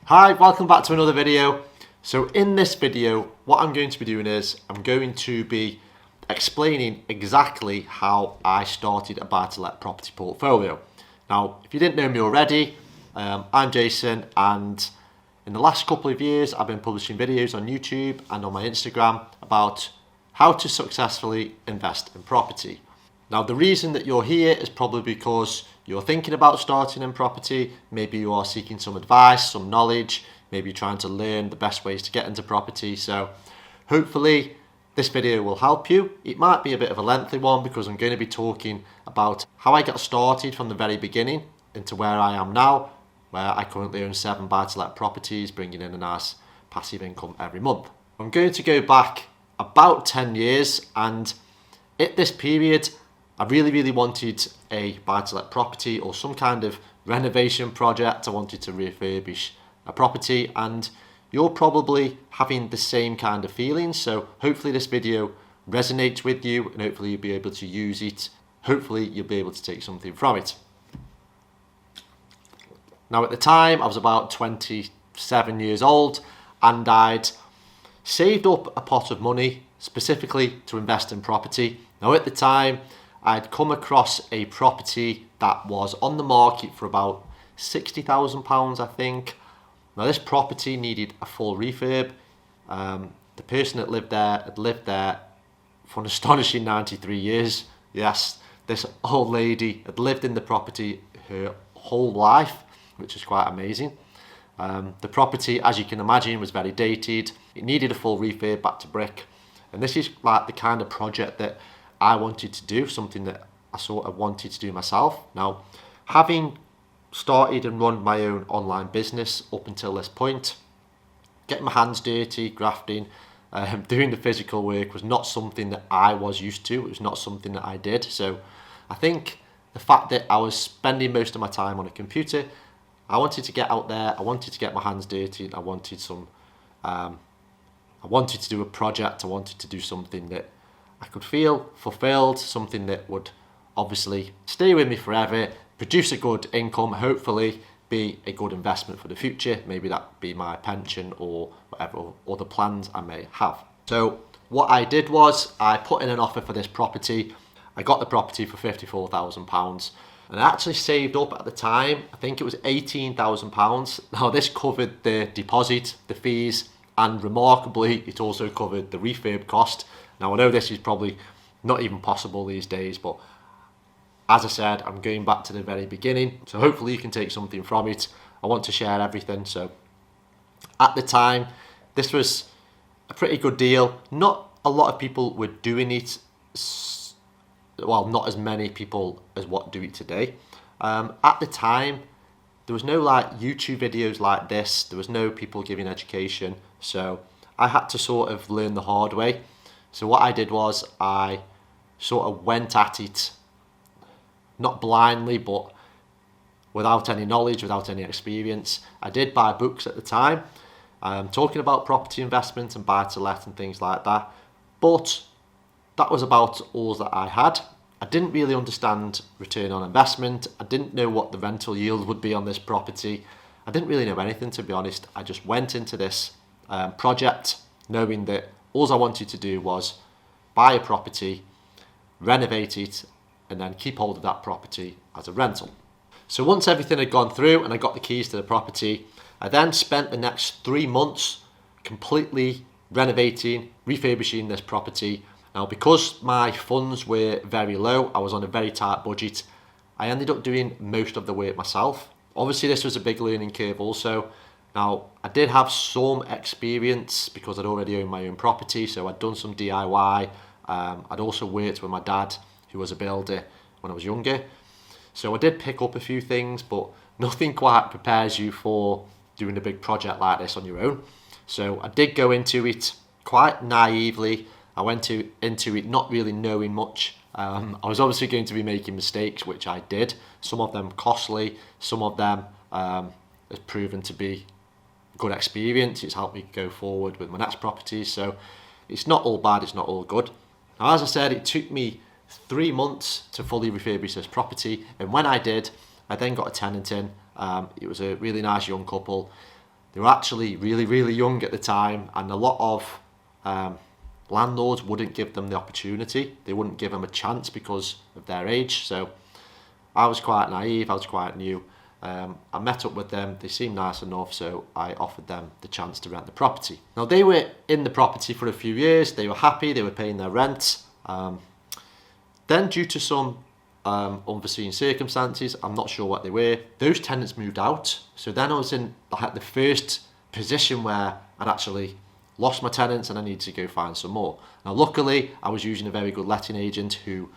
Hi, welcome back to another video. So in this video, what I'm going to be doing is I'm going to be explaining exactly how I started a buy-to-let property portfolio. Now, if you didn't know me already, I'm Jason, and in the last couple of years, I've been publishing videos on YouTube and on my Instagram about how to successfully invest in property. Now, the reason that you're here is probably because you're thinking about starting in property. Maybe you are seeking some advice, some knowledge, maybe trying to learn the best ways to get into property. So hopefully this video will help you. It might be a bit of a lengthy one because I'm going to be talking about how I got started from the very beginning into where I am now, where I currently own 7 buy-to-let properties, bringing in a nice passive income every month. I'm going to go back about 10 years, and at this period, I really wanted a buy-to-let property or some kind of renovation project. I wanted to refurbish a property, and you're probably having the same kind of feelings. So hopefully this video resonates with you, and hopefully you'll be able to use it. Hopefully you'll be able to take something from it. Now, at the time, I was about 27 years old, and I'd saved up a pot of money specifically to invest in property. Now, at the time, I'd come across a property that was on the market for about £60,000, I think. Now, this property needed a full refurb. The person that lived there had lived there for an astonishing 93 years. Yes, this old lady had lived in the property her whole life, which is quite amazing. The property, as you can imagine, was very dated. It needed a full refurb back to brick. And this is like the kind of project that I wanted to do, something that I sort of wanted to do myself. Now, having started and run my own online business up until this point, getting my hands dirty, grafting, doing the physical work was not something that I was used to. It was not something that I did. So I think the fact that I was spending most of my time on a computer, I wanted to get out there, I wanted to get my hands dirty, and I wanted to do a project, I wanted to do something that I could feel fulfilled, something that would obviously stay with me forever, produce a good income, hopefully be a good investment for the future. Maybe that be my pension or whatever other plans I may have. So what I did was I put in an offer for this property. I got the property for £54,000, and I actually saved up at the time, I think it was £18,000. Now, this covered the deposit, the fees, and remarkably, it also covered the refurb cost. Now, I know this is probably not even possible these days, but as I said, I'm going back to the very beginning, so hopefully you can take something from it. I want to share everything. So at the time, this was a pretty good deal. Not a lot of people were doing it, well, not as many people as what do it today. At the time, there was no like YouTube videos like this. There was no people giving education. So I had to sort of learn the hard way. So what I did was I sort of went at it, not blindly, but without any knowledge, without any experience. I did buy books at the time, talking about property investment and buy-to-let and things like that. But that was about all that I had. I didn't really understand return on investment. I didn't know what the rental yield would be on this property. I didn't really know anything, to be honest. I just went into this project knowing that all I wanted to do was buy a property, renovate it, and then keep hold of that property as a rental. So once everything had gone through and I got the keys to the property, I then spent the next 3 months completely renovating, refurbishing this property. Now, because my funds were very low, I was on a very tight budget, I ended up doing most of the work myself. Obviously, this was a big learning curve also. Now, I did have some experience because I'd already owned my own property, so I'd done some DIY. I'd also worked with my dad, who was a builder, when I was younger. So I did pick up a few things, but nothing quite prepares you for doing a big project like this on your own. So I did go into it quite naively. I went into it not really knowing much. I was obviously going to be making mistakes, which I did. Some of them costly, some of them has proven to be good experience. It's helped me go forward with my next properties. So it's not all bad, it's not all good. Now, as I said, it took me 3 months to fully refurbish this property, and when I did, I then got a tenant in. It was a really nice young couple. They were actually really, really young at the time, and a lot of landlords wouldn't give them the opportunity. They wouldn't give them a chance because of their age. So I was quite naive, I was quite new. I met up with them, they seemed nice enough, so I offered them the chance to rent the property. Now, they were in the property for a few years, they were happy, they were paying their rent. Then, due to some unforeseen circumstances, I'm not sure what they were, those tenants moved out. So then I was in the first position where I'd actually lost my tenants and I needed to go find some more. Now, luckily, I was using a very good letting agent who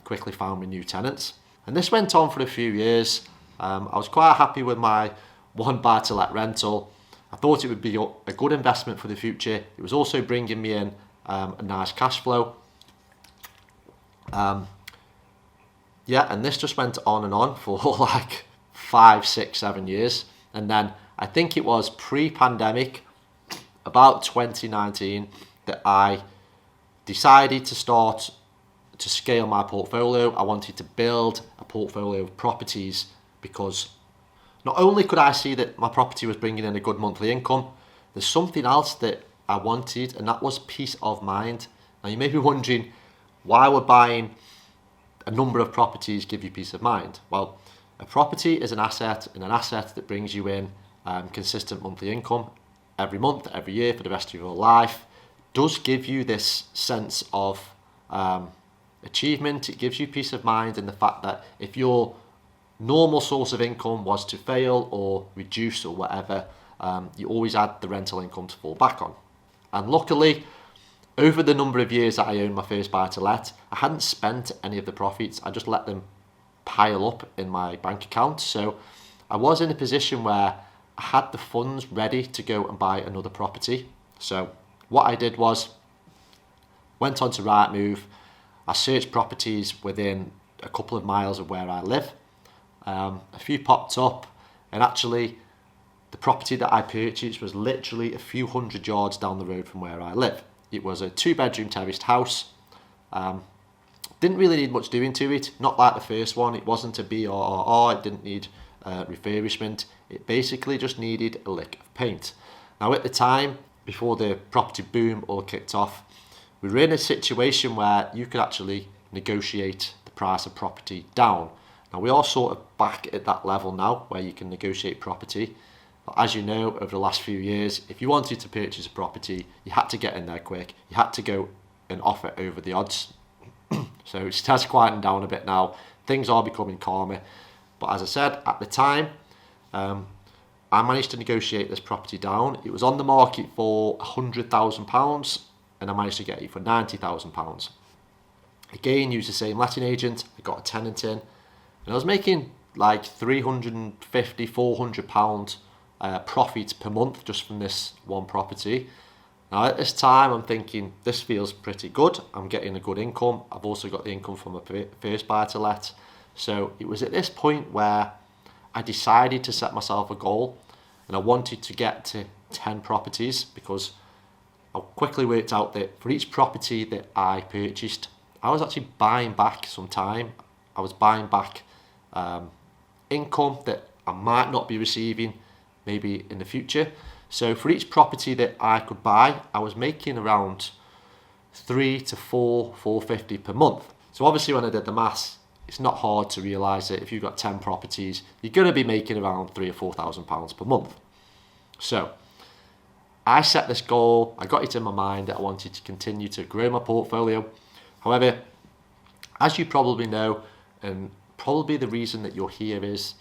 quickly found me new tenants. And this went on for a few years. I was quite happy with my one buy-to-let rental. I thought it would be a good investment for the future. It was also bringing me in a nice cash flow. Yeah, and this just went on and on for like 5, 6, 7 years. And then I think it was pre-pandemic, about 2019, that I decided to start to scale my portfolio. I wanted to build a portfolio of properties because not only could I see that my property was bringing in a good monthly income, there's something else that I wanted, and that was peace of mind. Now, you may be wondering, why would buying a number of properties give you peace of mind? Well, a property is an asset, and an asset that brings you in consistent monthly income every month, every year, for the rest of your life, does give you this sense of achievement. It gives you peace of mind in the fact that if your normal source of income was to fail or reduce or whatever, you always had the rental income to fall back on. And luckily, over the number of years that I owned my first buy-to-let, I hadn't spent any of the profits. I just let them pile up in my bank account. So I was in a position where I had the funds ready to go and buy another property. So what I did was, went on to Rightmove. I searched properties within a couple of miles of where I live. A few popped up, and actually the property that I purchased was literally a few hundred yards down the road from where I live. It was a 2-bedroom terraced house. Didn't really need much doing to it, not like the first one. It wasn't a BRRR, it didn't need refurbishment. It basically just needed a lick of paint. Now, at the time, before the property boom all kicked off, we were in a situation where you could actually negotiate the price of property down. Now, we are sort of back at that level now where you can negotiate property. But as you know, over the last few years, if you wanted to purchase a property, you had to get in there quick. You had to go and offer over the odds. So it has quietened down a bit now. Things are becoming calmer. But as I said, at the time, I managed to negotiate this property down. It was on the market for £100,000 and I managed to get it for £90,000. Again, used the same letting agent. I got a tenant in and I was making like £350, £400 profit per month just from this one property. Now, at this time, I'm thinking, this feels pretty good. I'm getting a good income. I've also got the income from a first buy-to-let. So it was at this point where I decided to set myself a goal, and I wanted to get to 10 properties because I quickly worked out that for each property that I purchased, I was actually buying back some time. I was buying back income that I might not be receiving maybe in the future. So for each property that I could buy, I was making around 3 to 4, 450 per month. So obviously when I did the maths, it's not hard to realise that if you've got 10 properties, you're going to be making around £3,000 or £4,000 per month. So I set this goal, I got it in my mind that I wanted to continue to grow my portfolio. However, as you probably know, and probably the reason that you're here is,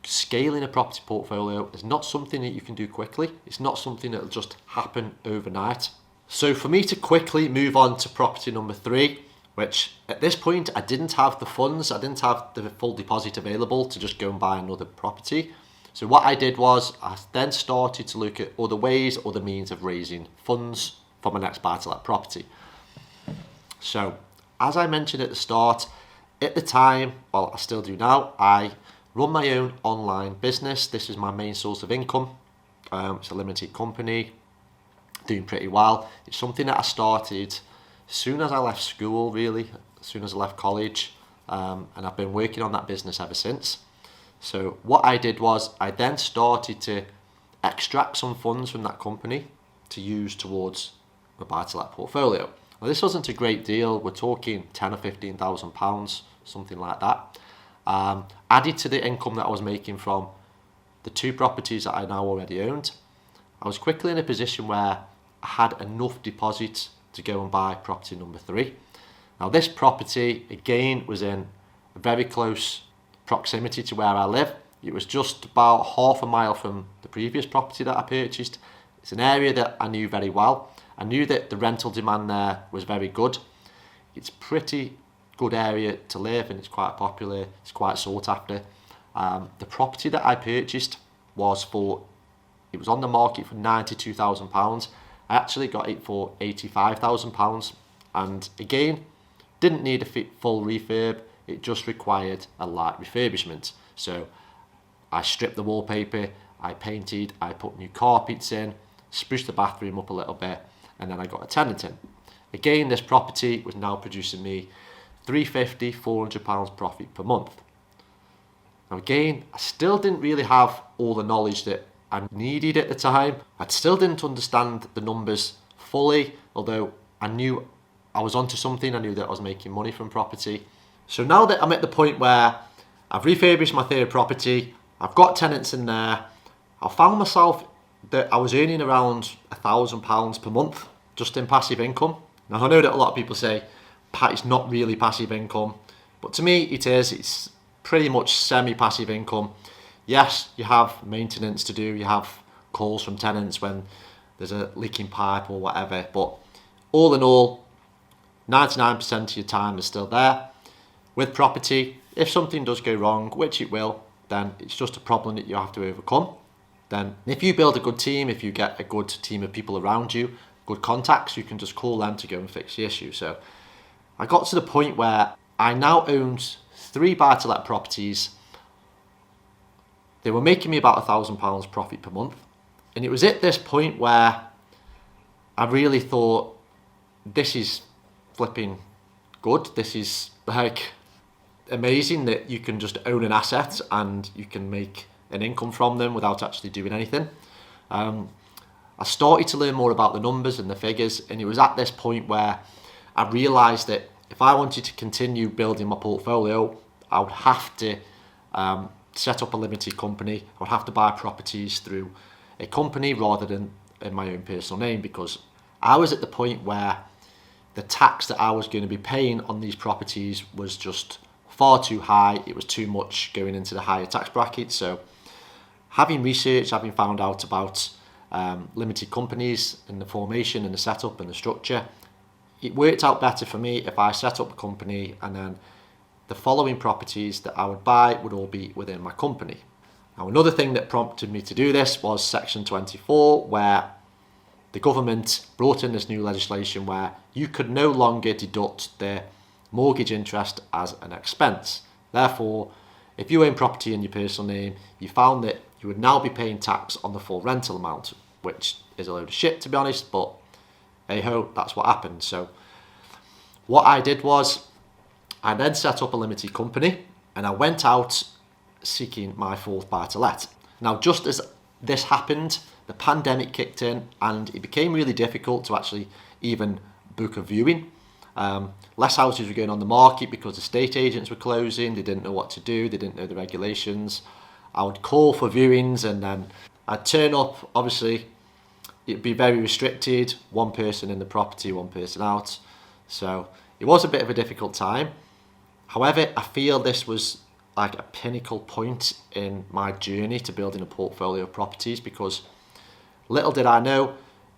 scaling a property portfolio is not something that you can do quickly. It's not something that will just happen overnight. So for me to quickly move on to property number 3, which at this point I didn't have the funds, I didn't have the full deposit available to just go and buy another property. So what I did was I then started to look at other ways, other means of raising funds for my next buy-to-let property. So as I mentioned at the start, at the time, well, I still do now, I run my own online business. This is my main source of income. It's a limited company, doing pretty well. It's something that I started as soon as I left school, really, as soon as I left college, and I've been working on that business ever since. So what I did was I then started to extract some funds from that company to use towards my buy-to-let portfolio. Now, this wasn't a great deal. We're talking £10,000 or £15,000, something like that. Added to the income that I was making from the 2 properties that I now already owned, I was quickly in a position where I had enough deposits to go and buy property number 3. Now, this property, again, was in a very close proximity to where I live. It was just about half a mile from the previous property that I purchased. It's an area that I knew very well. I knew that the rental demand there was very good. It's a pretty good area to live and it's quite popular, it's quite sought after. The property that I purchased was on the market for £92,000. I actually got it for £85,000, and again, didn't need a full refurb, it just required a light refurbishment. So I stripped the wallpaper, I painted, I put new carpets in, spruced the bathroom up a little bit, and then I got a tenant in. Again, this property was now producing me £350, £400 profit per month. Now again, I still didn't really have all the knowledge that I needed at the time. I still didn't understand the numbers fully, although I knew I was onto something. I knew that I was making money from property. So now that I'm at the point where I've refurbished my 3rd property, I've got tenants in there, I found myself that I was earning around £1,000 per month just in passive income. Now I know that a lot of people say it's not really passive income, but to me it is. It's pretty much semi-passive income. Yes, you have maintenance to do, you have calls from tenants when there's a leaking pipe or whatever, but all in all, 99% of your time is still there. With property, if something does go wrong, which it will, then it's just a problem that you have to overcome. Then if you build a good team, if you get a good team of people around you, good contacts, you can just call them to go and fix the issue. So I got to the point where I now owned 3 buy-to-let properties. They were making me about £1,000 profit per month. And it was at this point where I really thought, this is flipping good. This is like amazing that you can just own an asset and you can make an income from them without actually doing anything. I started to learn more about the numbers and the figures, and it was at this point where I realised that if I wanted to continue building my portfolio, I would have to set up a limited company. I would have to buy properties through a company rather than in my own personal name, because I was at the point where the tax that I was going to be paying on these properties was just far too high. It was too much going into the higher tax bracket. So having researched, having found out about limited companies and the formation and the setup and the structure, it worked out better for me if I set up a company and then the following properties that I would buy would all be within my company. Now, another thing that prompted me to do this was Section 24, where the government brought in this new legislation where you could no longer deduct the mortgage interest as an expense. Therefore, if you own property in your personal name, you found that you would now be paying tax on the full rental amount, which is a load of shit, to be honest, but hey ho, that's what happened. So what I did was I then set up a limited company and I went out seeking my 4th buy-to-let. Now, just as this happened, the pandemic kicked in and it became really difficult to actually even book a viewing. Less houses were going on the market because estate agents were closing, they didn't know what to do, they didn't know the regulations. I would call for viewings and then I'd turn up. Obviously, it'd be very restricted, one person in the property, one person out. So it was a bit of a difficult time. However, I feel this was like a pinnacle point in my journey to building a portfolio of properties, because little did I know,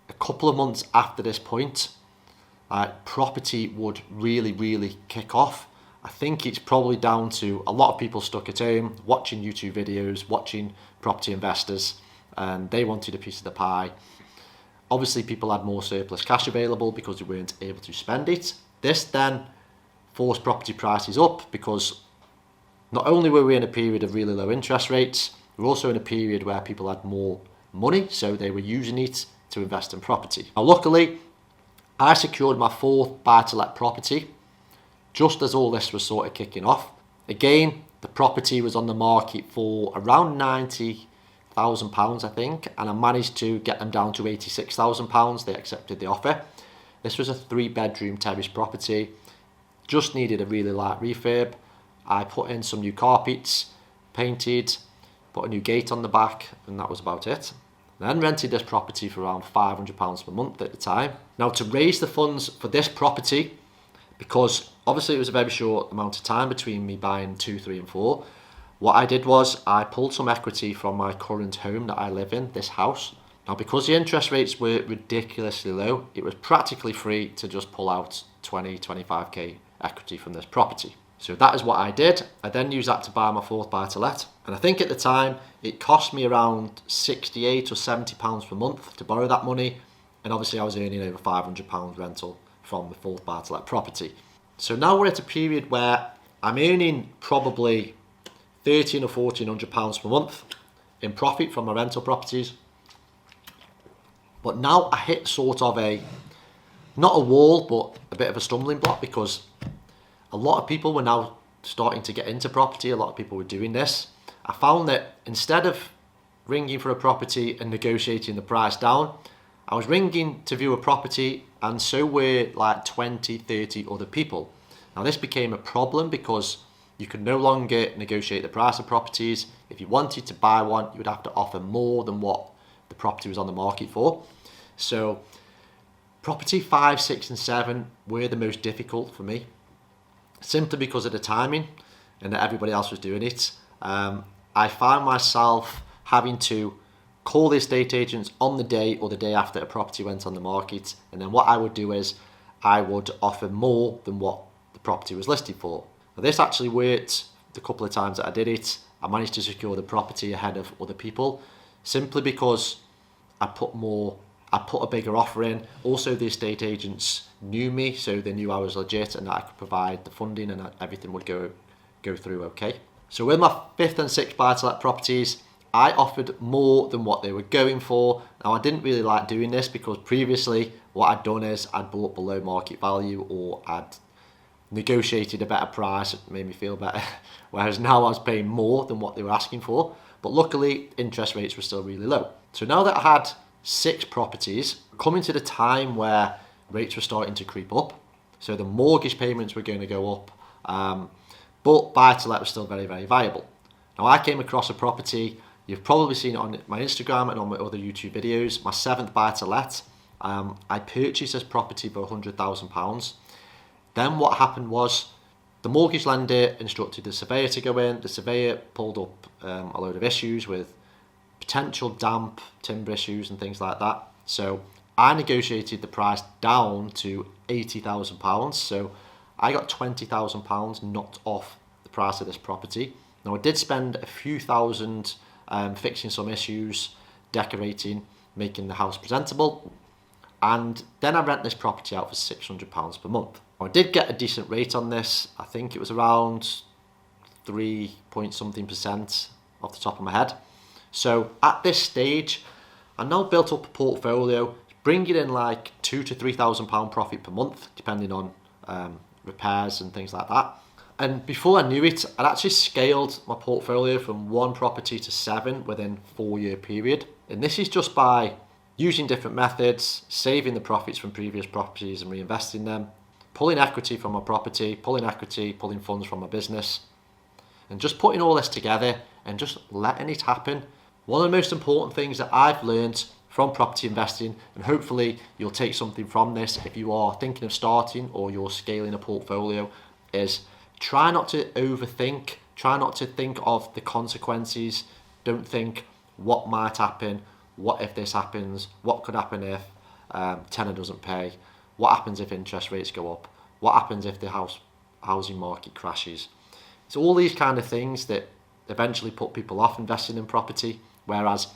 a couple of months after this point, property would really kick off. I think it's probably down to a lot of people stuck at home, watching YouTube videos, watching property investors, and they wanted a piece of the pie. Obviously, people had more surplus cash available because they weren't able to spend it. This then forced property prices up, because not only were we in a period of really low interest rates, we were also in a period where people had more money, so they were using it to invest in property. Now, luckily, I secured my 4th buy-to-let property just as all this was sort of kicking off. Again, the property was on the market for around £86,000, I think, and I managed to get them down to £86,000. They accepted the offer. This was a 3-bedroom terrace property, just needed a really light refurb. I put in some new carpets, painted, put a new gate on the back, and that was about it. Then rented this property for around £500 per month at the time. Now, to raise the funds for this property, because obviously it was a very short amount of time between me buying 2, 3 and 4, what I did was I pulled some equity from my current home that I live in, this house. Now, because the interest rates were ridiculously low, it was practically free to just pull out 20, 25k equity from this property. So that is what I did. I then used that to buy my 4th buy-to-let. And I think at the time, it cost me around £68 or £70 per month to borrow that money. And obviously I was earning over £500 rental from the 4th buy-to-let property. So now we're at a period where I'm earning probably £1,300 or £1,400 per month in profit from my rental properties. But now I hit sort of not a wall, but a bit of a stumbling block, because a lot of people were now starting to get into property. A lot of people were doing this. I found that instead of ringing for a property and negotiating the price down, I was ringing to view a property, and so were like 20, 30 other people. Now this became a problem because you could no longer negotiate the price of properties. If you wanted to buy one, you would have to offer more than what the property was on the market for. So property 5, 6 and 7 were the most difficult for me, simply because of the timing and that everybody else was doing it. I found myself having to call the estate agents on the day or the day after a property went on the market, and then what I would do is I would offer more than what the property was listed for. Now, this actually worked the couple of times that I did it. I managed to secure the property ahead of other people simply because I put a bigger offer in. Also, the estate agents knew me, so they knew I was legit and that I could provide the funding and that everything would go through okay. So with my 5th and 6th buy-to-let properties, I offered more than what they were going for. Now, I didn't really like doing this because previously what I'd done is I'd bought below market value, or I'd negotiated a better price. It made me feel better. Whereas now I was paying more than what they were asking for. But luckily, interest rates were still really low. So now that I had 6 properties, coming to the time where rates were starting to creep up, so the mortgage payments were going to go up, but buy-to-let was still very, very viable. Now, I came across a property, you've probably seen it on my Instagram and on my other YouTube videos, my 7th buy-to-let. I purchased this property for £100,000. Then what happened was the mortgage lender instructed the surveyor to go in. The surveyor pulled up a load of issues with potential damp, timber issues and things like that. So I negotiated the price down to £80,000. So I got £20,000 knocked off the price of this property. Now, I did spend a few thousand fixing some issues, decorating, making the house presentable, and then I rent this property out for £600 per month. Now, I did get a decent rate on this. I think it was around 3 point something% off the top of my head. So at this stage, I now built up a portfolio, bringing in like £2,000 to £3,000 profit per month, depending on repairs and things like that. And before I knew it, I'd actually scaled my portfolio from 1 property to 7 within a 4-year period. And this is just by using different methods, saving the profits from previous properties and reinvesting them, pulling equity from my property, pulling funds from my business, and just putting all this together and just letting it happen. One of the most important things that I've learned from property investing, and hopefully you'll take something from this if you are thinking of starting or you're scaling a portfolio, is try not to overthink, try not to think of the consequences. Don't think what might happen, what if this happens, what could happen if tenant doesn't pay, what happens if interest rates go up, what happens if the housing market crashes. It's all these kind of things that eventually put people off investing in property. Whereas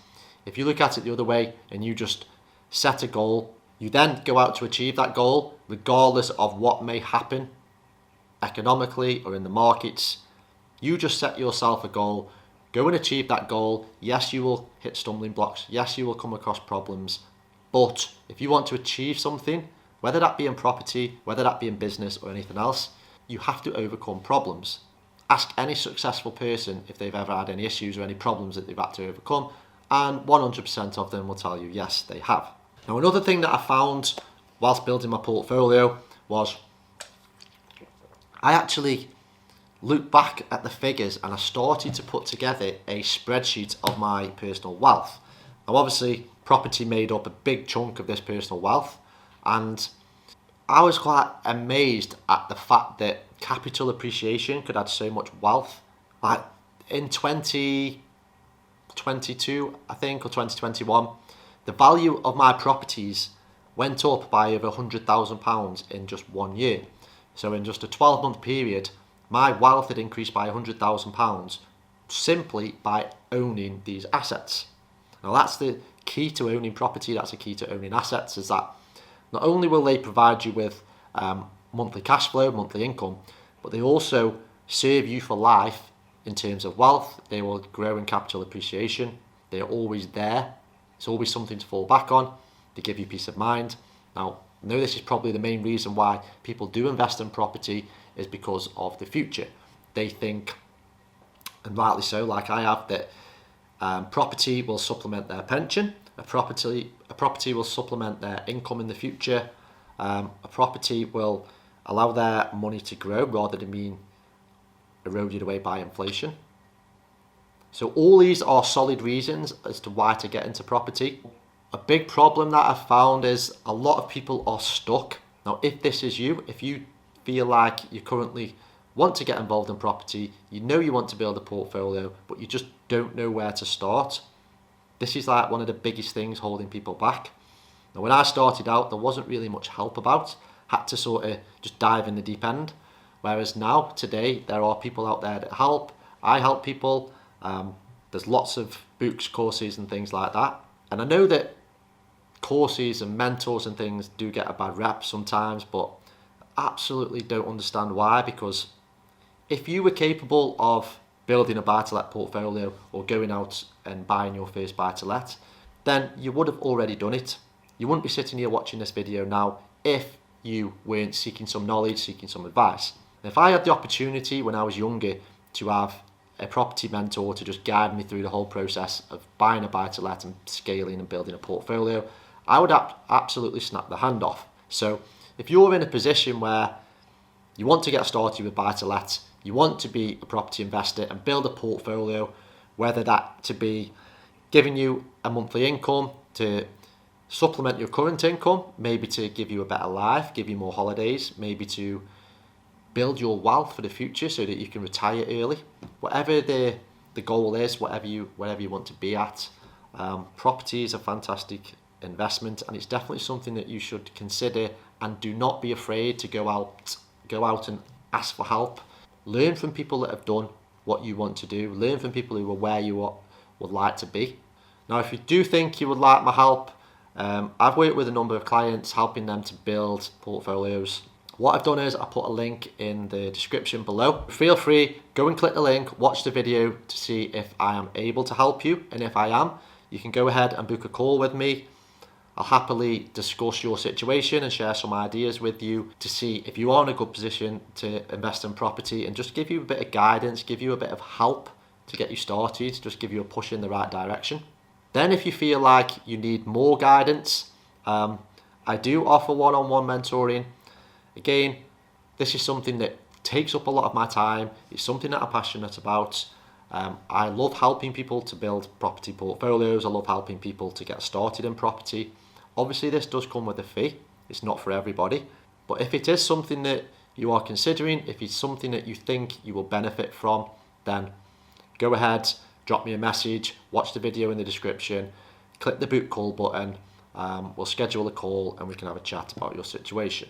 if you look at it the other way and you just set a goal, you then go out to achieve that goal regardless of what may happen economically or in the markets. You just set yourself a goal, go and achieve that goal. Yes, you will hit stumbling blocks. Yes, you will come across problems. But if you want to achieve something, whether that be in property, whether that be in business or anything else, you have to overcome problems. Ask any successful person if they've ever had any issues or any problems that they've had to overcome, and 100% of them will tell you yes, they have. Now, another thing that I found whilst building my portfolio was I actually looked back at the figures and I started to put together a spreadsheet of my personal wealth. Now, obviously, property made up a big chunk of this personal wealth, and I was quite amazed at the fact that capital appreciation could add so much wealth. Like in 2022, I think, or 2021, the value of my properties went up by over £100,000 in just 1 year. So in just a 12-month period, my wealth had increased by £100,000 simply by owning these assets. Now that's the key to owning property, that's the key to owning assets, is that not only will they provide you with monthly cash flow, monthly income, but they also serve you for life in terms of wealth. They will grow in capital appreciation. They are always there. It's always something to fall back on. They give you peace of mind. Now, I know this is probably the main reason why people do invest in property, is because of the future. They think, and rightly so, like I have, that property will supplement their pension. A property will supplement their income in the future. A property will allow their money to grow rather than being eroded away by inflation. So all these are solid reasons as to why to get into property. A big problem that I've found is a lot of people are stuck. Now, if this is you, if you feel like you currently want to get involved in property, you know you want to build a portfolio, but you just don't know where to start, this is like one of the biggest things holding people back. Now, when I started out, there wasn't really much help about. Had to sort of just dive in the deep end. Whereas now, today, there are people out there that help. I help people. There's lots of books, courses and things like that. And I know that courses and mentors and things do get a bad rep sometimes, but I absolutely don't understand why, because if you were capable of building a buy-to-let portfolio or going out and buying your first buy-to-let, then you would have already done it. You wouldn't be sitting here watching this video now if you weren't seeking some knowledge, seeking some advice. And if I had the opportunity when I was younger to have a property mentor to just guide me through the whole process of buying a buy-to-let and scaling and building a portfolio, I would absolutely snap the hand off. So if you're in a position where you want to get started with buy-to-let, you want to be a property investor and build a portfolio, whether that to be giving you a monthly income to supplement your current income, maybe to give you a better life, give you more holidays, maybe to build your wealth for the future so that you can retire early. Whatever the goal is, whatever you want to be at, property is a fantastic investment, and it's definitely something that you should consider. And do not be afraid to go out and ask for help. Learn from people that have done what you want to do. Learn from people who are where you would like to be. Now, if you do think you would like my help, I've worked with a number of clients, helping them to build portfolios. What I've done is I put a link in the description below. Feel free, go and click the link, watch the video to see if I am able to help you. And if I am, you can go ahead and book a call with me. I'll happily discuss your situation and share some ideas with you to see if you are in a good position to invest in property, and just give you a bit of guidance, give you a bit of help to get you started, just give you a push in the right direction. Then if you feel like you need more guidance, I do offer one-on-one mentoring. Again, this is something that takes up a lot of my time. It's something that I'm passionate about. I love helping people to build property portfolios. I love helping people to get started in property. Obviously, this does come with a fee. It's not for everybody. But if it is something that you are considering, if it's something that you think you will benefit from, then go ahead, drop me a message, watch the video in the description, click the book call button. We'll schedule a call and we can have a chat about your situation.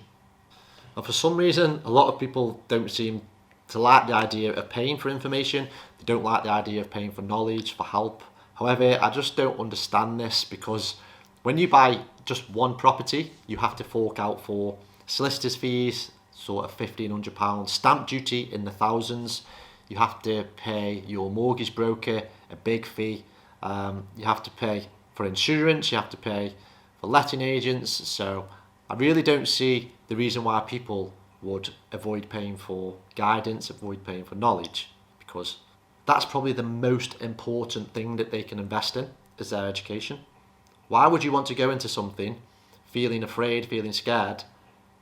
And for some reason, a lot of people don't seem to like the idea of paying for information. They don't like the idea of paying for knowledge, for help. However, I just don't understand this, because when you buy just one property, you have to fork out for solicitors' fees, sort of £1,500, stamp duty in the thousands. You have to pay your mortgage broker a big fee. You have to pay for insurance. You have to pay for letting agents. So I really don't see the reason why people would avoid paying for guidance, avoid paying for knowledge, because that's probably the most important thing that they can invest in. is their education. Why would you want to go into something feeling afraid, feeling scared,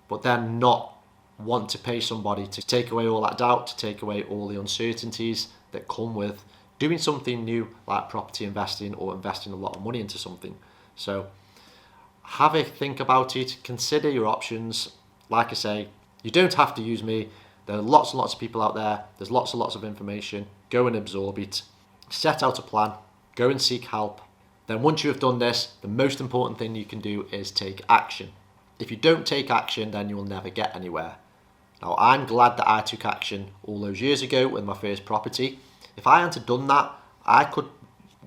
but then not want to pay somebody to take away all that doubt, to take away all the uncertainties that come with doing something new like property investing or investing a lot of money into something? So have a think about it, consider your options. Like I say, you don't have to use me. There are lots and lots of people out there. There's lots and lots of information. Go and absorb it. Set out a plan. Go and seek help. Then once you have done this, the most important thing you can do is take action. If you don't take action, then you'll never get anywhere. Now, I'm glad that I took action all those years ago with my first property. If I hadn't done that, I could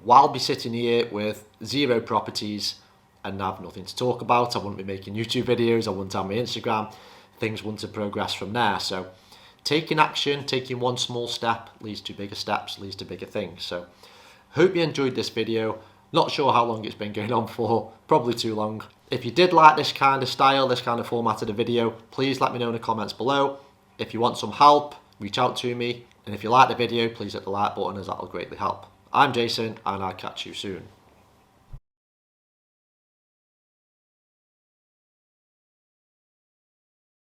well be sitting here with 0 properties and have nothing to talk about. I wouldn't be making YouTube videos. I wouldn't have my Instagram. Things wouldn't have progressed from there. So taking action, taking one small step leads to bigger steps, leads to bigger things. So hope you enjoyed this video. Not sure how long it's been going on for, probably too long. If you did like this kind of style, this kind of format of the video, please let me know in the comments below. If you want some help, reach out to me. And if you like the video, please hit the like button, as that will greatly help. I'm Jason, and I'll catch you soon.